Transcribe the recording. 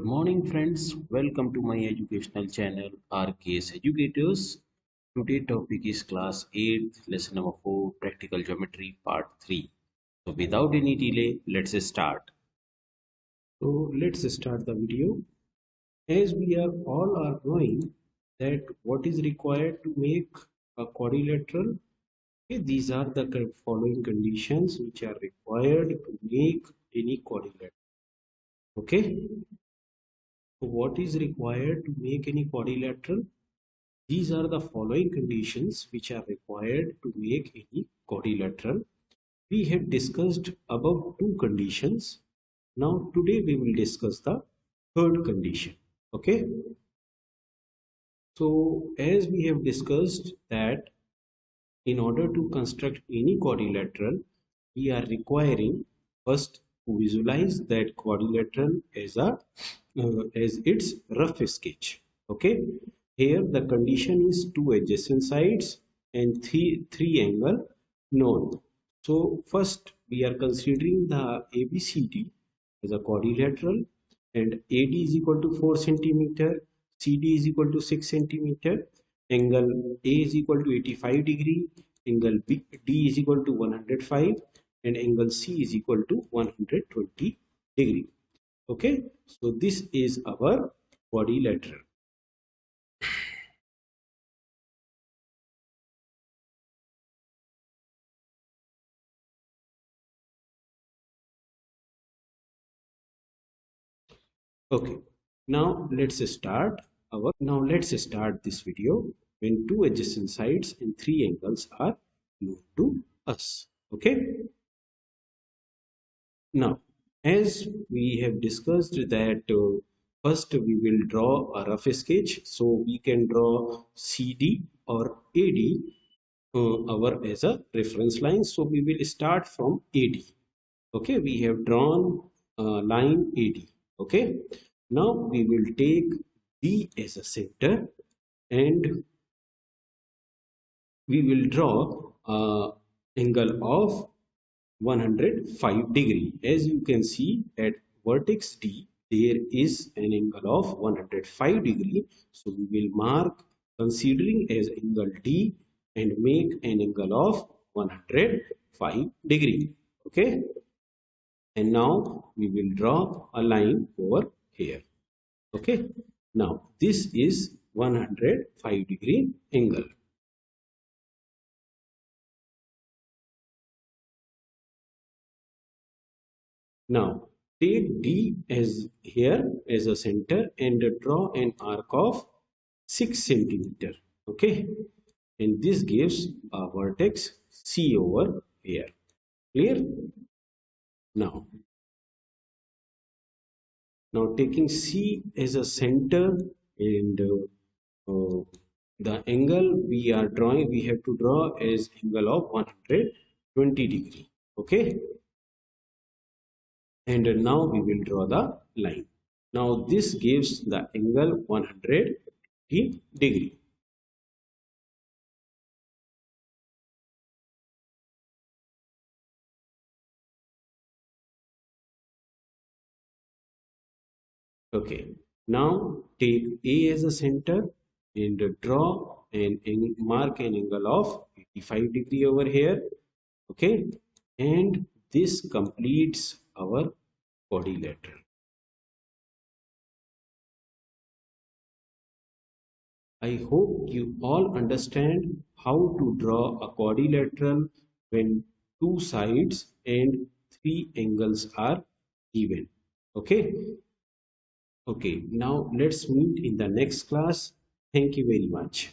Good morning friends, welcome to my educational channel RKS Educators. Today topic is class 8 lesson number 4 practical geometry part 3. So without any delay, let's start. So let's start the video. As we are all knowing that what is required to make a quadrilateral. Okay, these are the following conditions which are required to make any quadrilateral. Okay. So what is required to make any quadrilateral? These are the following conditions which are required to make any quadrilateral. We have discussed above two conditions. Now today we will discuss the third condition. Okay. So as we have discussed that in order to construct any quadrilateral, we are requiring first to visualize that quadrilateral as its rough sketch. Okay, here the condition is two adjacent sides and three angle known. So first we are considering the ABCD as a quadrilateral, and AD is equal to 4 centimeter, CD is equal to 6 centimeter, angle A is equal to 85 degree, angle D is equal to 105, and angle C is equal to 120 degree. Okay, so this is our quadrilateral. Okay, now let's start this video when two adjacent sides and three angles are known to us. Okay, now as we have discussed that first we will draw a rough sketch, so we can draw CD or AD our as a reference line. So we will start from AD. Okay, we have drawn line AD. Okay, now we will take B as a center and we will draw angle of 105 degree. As you can see at vertex D, there is an angle of 105 degree. So we will mark considering as angle D and make an angle of 105 degree. Okay. And now we will draw a line over here. Okay. Now this is 105 degree angle. Now take D as here as a center and draw an arc of 6 centimeter. Okay. And this gives a vertex C over here. Clear? Now taking C as a center and the angle we are drawing, we have to draw as angle of 120 degree. Okay. And now we will draw the line. Now this gives the angle 180 degree. Okay, now take A as a center and draw and mark an angle of 85 degree over here. Okay, and this completes our quadrilateral. I hope you all understand how to draw a quadrilateral when two sides and three angles are given. Okay. Okay, now let's meet in the next class. Thank you very much.